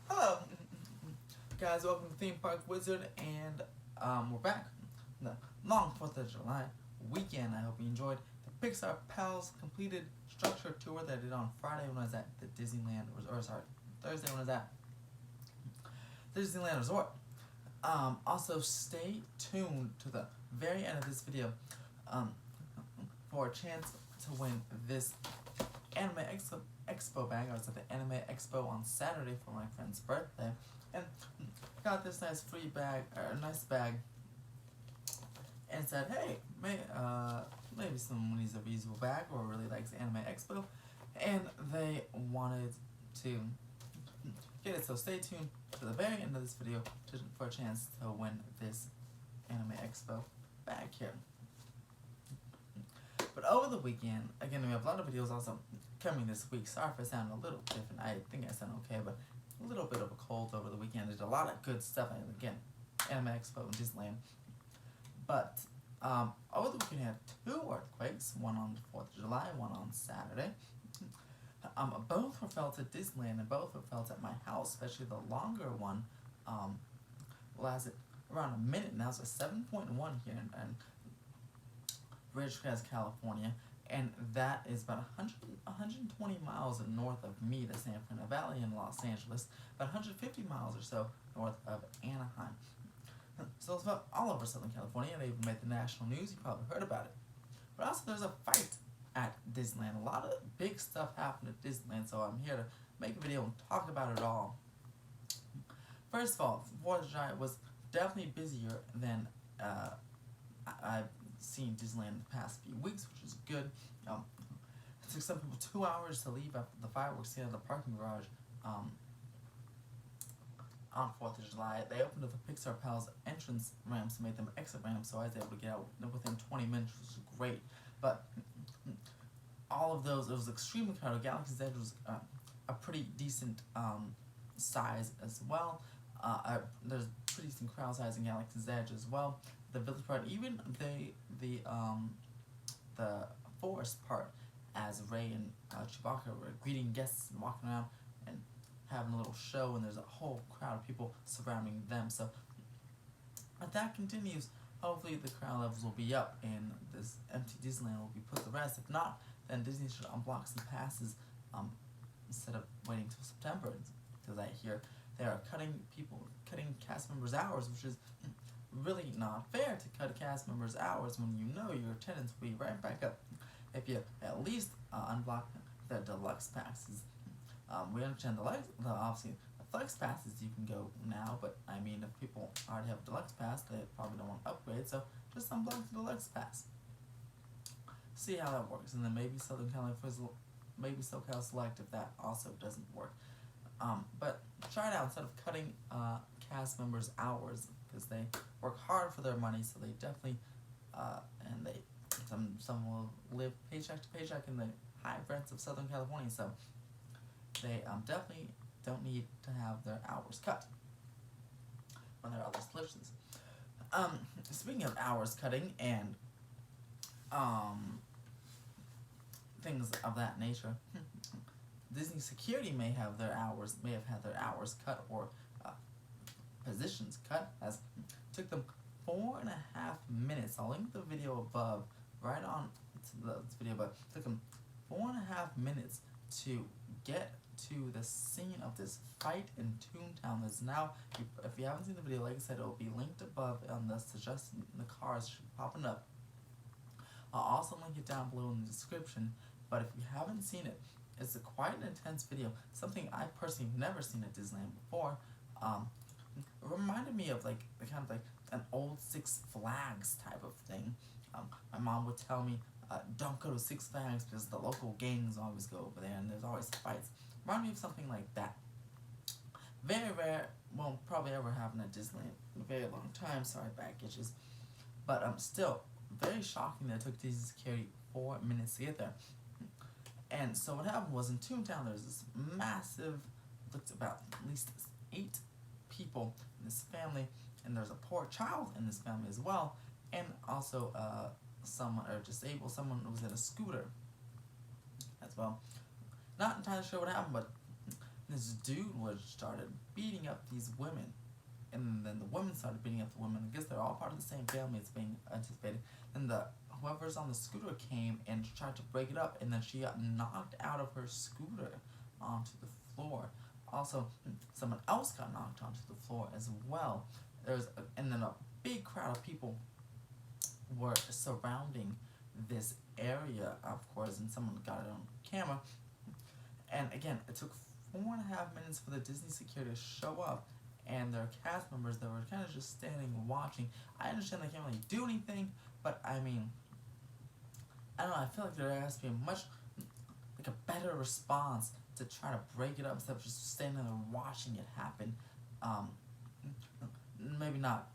Hello, guys. Welcome to Theme Park Wizard, and we're back. The long 4th of July weekend. I hope you enjoyed the Pixar Pals completed structure tour that I did on Friday when I was at the Disneyland, or sorry, Thursday when I was at the Disneyland Resort. Also, stay tuned to the very end of this video um, for a chance to win this Anime Expo bag. I was at the Anime Expo on Saturday for my friend's birthday, and got this nice free bag, or nice bag, and said, hey, maybe someone needs a reusable bag or really likes Anime Expo, and they wanted to get it. So stay tuned to the very end of this video for a chance to win this Anime Expo bag here. But over the weekend, again, we have a lot of videos also coming this week. Sorry if I sound a little different. I think I sound okay, but a little bit of a cold over the weekend. There's a lot of good stuff. And again, Anime Expo and Disneyland. But over the weekend, we had 2 earthquakes. One on the 4th of July, one on Saturday. Both were felt at Disneyland and both were felt at my house. Especially the longer one lasted around a minute. Now it's a 7.1 here in Ridgecrest, California, and that is about 120 miles north of me, the San Fernando Valley in Los Angeles, about 150 miles or so north of Anaheim. So it's about all over Southern California. They even made the national news. You probably heard about it. But also there's a fight at Disneyland. A lot of big stuff happened at Disneyland, so I'm here to make a video and talk about it all. First of all, 4th of July was definitely busier than I've seen Disneyland the past few weeks, which is good. It took some people 2 hours to leave after the fireworks here in the parking garage on 4th of July. They opened up the Pixar Pals entrance ramps and made them exit ramps, so I was able to get out within 20 minutes, which was great. But all of those, it was extremely crowded. Galaxy's Edge was a pretty decent size as well. There's pretty decent crowd size in Galaxy's Edge as well. The village part, even the forest part, as Ray and Chewbacca were greeting guests and walking around and having a little show, and there's a whole crowd of people surrounding them. So if that continues, hopefully the crowd levels will be up and this empty Disneyland will be put to rest. If not, then Disney should unblock some passes instead of waiting till September, because I hear they are cutting cast members' hours, which is really not fair to cut cast members' hours when you know your attendance will be right back up if you at least unblock the deluxe passes. We understand obviously the flex passes you can go now, but I mean if people already have a deluxe pass, they probably don't want to upgrade, so just unblock the deluxe pass. See how that works, and then maybe Southern California, maybe SoCal Select if that also doesn't work. But try it out instead of cutting cast members' hours, because they work hard for their money, so they definitely and they some will live paycheck to paycheck in the high rents of Southern California, so they definitely don't need to have their hours cut when there are other solutions. Speaking of hours cutting and things of that nature, Disney security may have had their hours cut or positions cut, as it took them 4.5 minutes. I'll link the video above, right on to this video, but it took them 4.5 minutes to get to the scene of this fight in Toontown. That's now, if you haven't seen the video, like I said, it will be linked above on the suggestion, the cars popping up. I'll also link it down below in the description, but if you haven't seen it, it's quite an intense video, something I personally have never seen at Disneyland before. It reminded me of like an old Six Flags type of thing. My mom would tell me, don't go to Six Flags because the local gangs always go over there and there's always fights. Reminded me of something like that. Very rare, won't probably ever happen at Disneyland in a very long time, sorry back itches. But still, very shocking that it took Disney security 4 minutes to get there. And so what happened was, in Toontown there's this massive, looked about at least 8 people in this family, and there's a poor child in this family as well, and also someone who was in a scooter as well. Not entirely sure what happened, but this dude was started beating up these women, and then the women started beating up the women. I guess they're all part of the same family. It's being anticipated. And the whoever's on the scooter came and tried to break it up, and then she got knocked out of her scooter onto the floor. Also, someone else got knocked onto the floor as well. And then a big crowd of people were surrounding this area, of course, and someone got it on camera. And again, it took 4.5 minutes for the Disney security to show up, and their cast members that were kind of just standing and watching. I understand they can't really do anything, but I mean, I don't know, I feel like there has to be a much, like a better response to try to break it up instead of just standing there watching it happen. Maybe not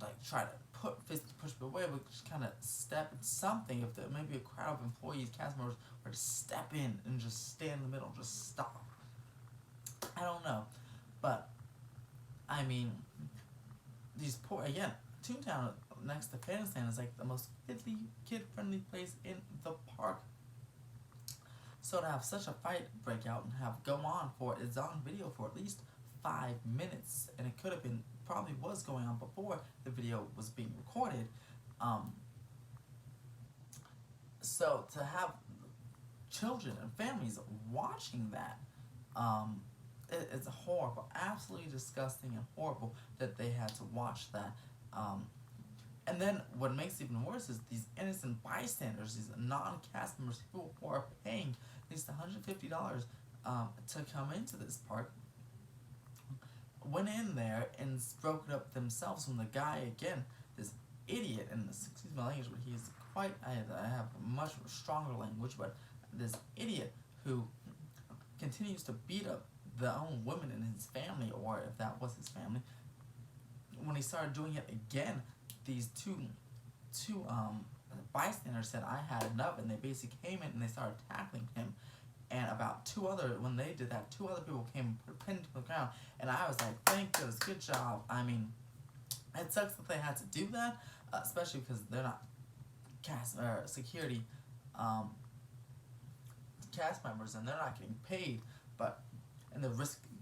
like try to push it away, but just kind of step something. If there maybe a crowd of employees, cast members were to step in and just stand in the middle, just stop. I don't know, but I mean, these poor again. Toontown next to Fantasyland is like the most kid-friendly place in the park. So to have such a fight break out and have go on for it's on video for at least 5 minutes, and it could have been probably was going on before the video was being recorded. So to have children and families watching that, it's horrible, absolutely disgusting and horrible that they had to watch that. And then what makes it even worse is these innocent bystanders, these non-cast members, people who are paying at least $150 to come into this park, went in there and broke it up themselves when the guy, again, this idiot, and excuse my language, but he's quite, I have much stronger language, but this idiot who continues to beat up the own women in his family, or if that was his family, when he started doing it again, these two bystanders said, "I had enough," and they basically came in and they started tackling him. And when they did that, 2 other people came and put a pin to the ground, and I was like, thank goodness, good job. I mean, it sucks that they had to do that, especially because they're not security cast members, and they're not getting paid, and they're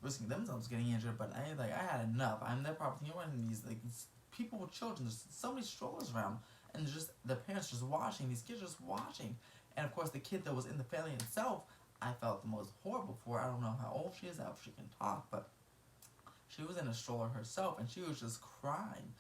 risking themselves getting injured. But I had enough. They're probably these people with children. There's so many strollers around, and just the parents just watching, these kids just watching, and of course the kid that was in the family itself, I felt the most horrible for. I don't know how old she is, how she can talk, but she was in a stroller herself, and she was just crying.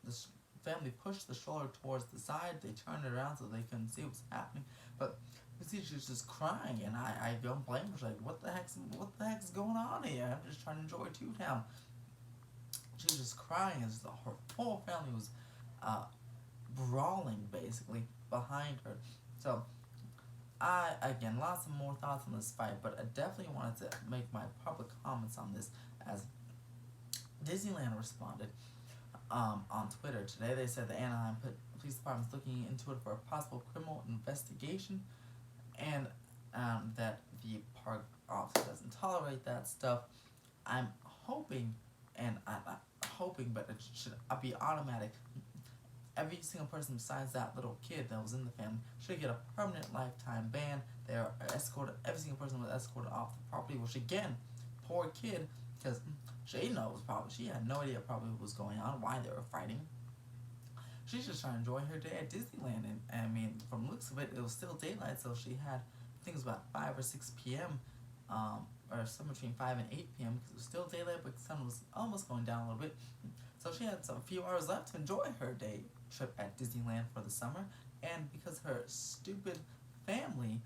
This family pushed the stroller towards the side. They turned it around so they couldn't see what was happening. But you see, she was just crying, and I don't blame her. She's like, what the heck's going on here? I'm just trying to enjoy Toontown. She was just crying as her whole family was brawling basically behind her. So again, lots of more thoughts on this fight, but I definitely wanted to make my public comments on this as Disneyland responded on Twitter today. They said the Anaheim Police Department is looking into it for a possible criminal investigation, and that the park officer doesn't tolerate that stuff. I'm hoping, but it should be automatic. Every single person besides that little kid that was in the family should get a permanent lifetime ban. They are escorted. Every single person was escorted off the property, which again, poor kid, because she had no idea probably what was going on, why they were fighting. She's just trying to enjoy her day at Disneyland, and I mean, from the looks of it, it was still daylight, so she had, I think it was about 5 or 6 p.m., or somewhere between 5 and 8 p.m., because it was still daylight, but the sun was almost going down a little bit. So she had a few hours left to enjoy her day trip at Disneyland for the summer, and because her stupid family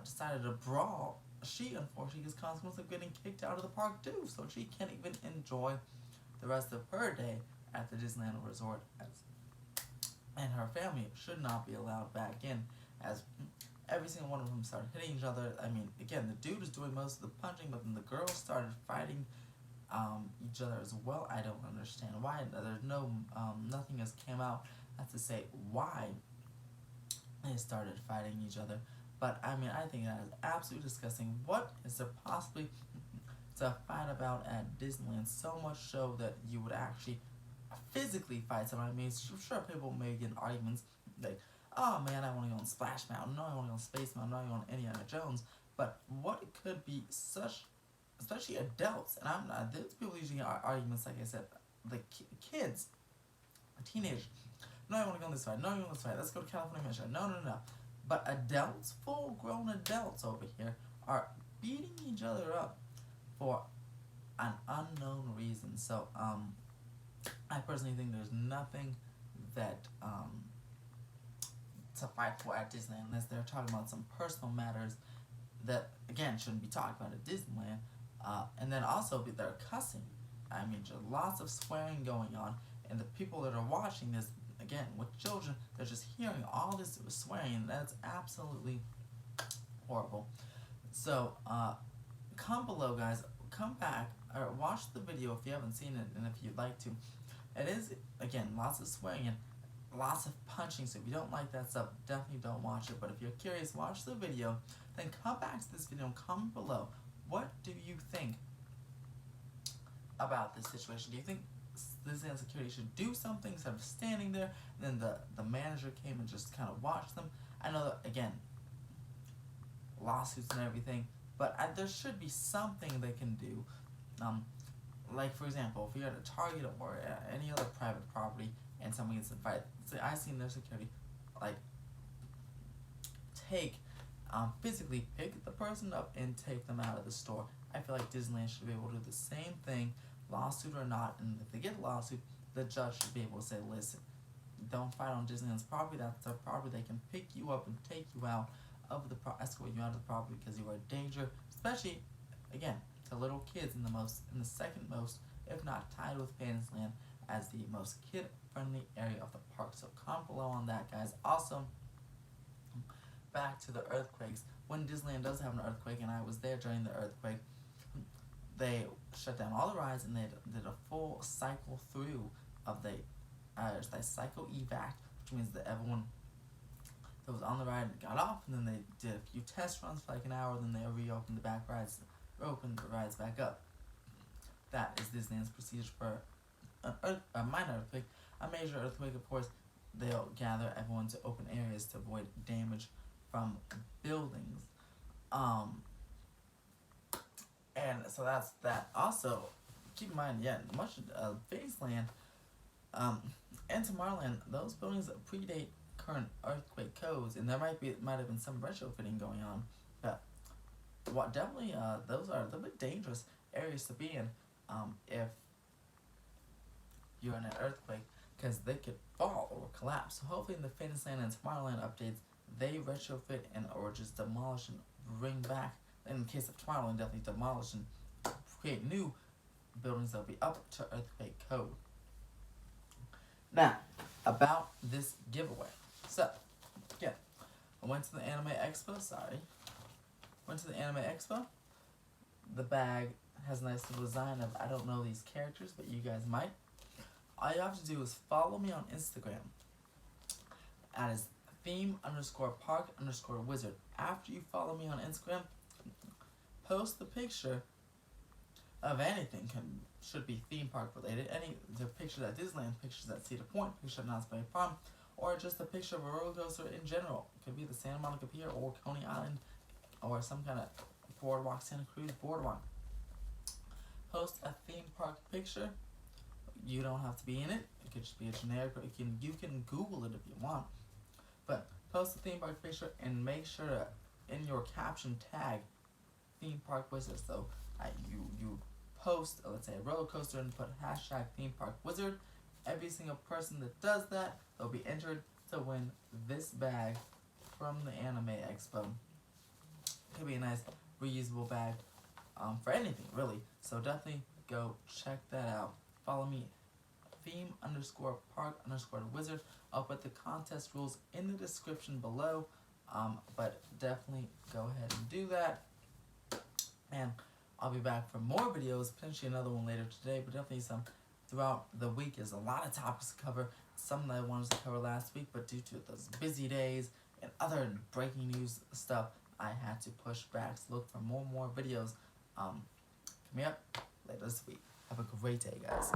decided to brawl, she unfortunately gets consequences of getting kicked out of the park too, so she can't even enjoy the rest of her day at the Disneyland Resort, and her family should not be allowed back in, as every single one of them started hitting each other. I mean, again, the dude is doing most of the punching, but then the girls started fighting each other as well. I don't understand why. There's nothing has came out as to say why they started fighting each other. But I mean, I think that is absolutely disgusting. What is there possibly to fight about at Disneyland? So much so that you would actually physically fight someone. I mean, sure, people may get in arguments like, oh man, I want to go on Splash Mountain. No, I want to go on Space Mountain. No, I want Indiana Jones. but what it could be such, especially adults, and I'm not, there's people using arguments, like I said, the kids, teenagers, no, I want to go on this way, no, I want to go this way, let's go to California Mission, no. But adults, full grown adults over here, are beating each other up for an unknown reason. So, I personally think there's nothing that, to fight for at Disneyland unless they're talking about some personal matters that, again, shouldn't be talked about at Disneyland. And then also, they're cussing. I mean, just lots of swearing going on, and the people that are watching this, again, with children, they're just hearing all this swearing, and that's absolutely horrible. So, comment below, guys. Come back or watch the video if you haven't seen it, and if you'd like to. It is, again, lots of swearing and lots of punching, so if you don't like that stuff, definitely don't watch it. But if you're curious, watch the video, then come back to this video and comment below. What do you think about this situation? Do you think Disneyland security should do something instead of standing there, and then the manager came and just kind of watched them? I know that, again, lawsuits and everything, but there should be something they can do. Like, for example, if you're at a Target or any other private property and someone gets in a fight, say, I seen their security, like, physically pick the person up and take them out of the store. I feel like Disneyland should be able to do the same thing, lawsuit or not, and if they get a lawsuit, the judge should be able to say, listen, don't fight on Disneyland's property, that's their property, they can pick you up and take you out of the escort you out of the property because you are a danger, especially, again, to little kids in the second most, if not tied with Fantasyland as the most kid-friendly area of the park. So comment below on that, guys. Also, back to the earthquakes. When Disneyland does have an earthquake, and I was there during the earthquake, they shut down all the rides and they did a full cycle through of the cycle evac, which means that everyone that was on the ride got off, and then they did a few test runs for like an hour, then they reopened the back rides, opened the rides back up. That is Disneyland's procedure for a minor earthquake. A major earthquake, of course, they'll gather everyone to open areas to avoid damage from buildings. And so that's that. Also, keep in mind, much of Fantasyland and Tomorrowland, those buildings predate current earthquake codes, and there might have been some retrofitting going on, but definitely those are a little bit dangerous areas to be in if you're in an earthquake, because they could fall or collapse. So hopefully in the Fantasyland and Tomorrowland updates, they retrofit or just demolish and bring back, in the case of Tomorrowland, definitely demolish and create new buildings that will be up to earthquake code. Now, about this giveaway. So, again, I went to the Anime Expo, The bag has a nice little design of, I don't know these characters, but you guys might. All you have to do is follow me on Instagram. That is theme_park_wizard. After you follow me on Instagram, post the picture of anything, should be theme park related, the pictures at Disneyland, pictures at Cedar Point, picture at Knott's Berry Farm, or just a picture of a roller coaster in general. It could be the Santa Monica Pier or Coney Island or some kind of boardwalk, Santa Cruz boardwalk. Post a theme park picture. You don't have to be in it. It could just be a generic, or you can Google it if you want. But post a theme park picture and make sure to, in your caption, tag theme park wizard. So you post, let's say, a roller coaster and put hashtag theme park wizard. Every single person that does that, they'll be entered to win this bag from the Anime Expo. It could be a nice reusable bag for anything, really. So definitely go check that out. Follow me, theme_park_wizard. I'll put the contest rules in the description below. But definitely go ahead and do that. And I'll be back for more videos, potentially another one later today, but definitely some throughout the week. There's a lot of topics to cover, some that I wanted to cover last week, but due to those busy days and other breaking news stuff, I had to push back. So look for more videos coming up later this week. Have a great day, guys.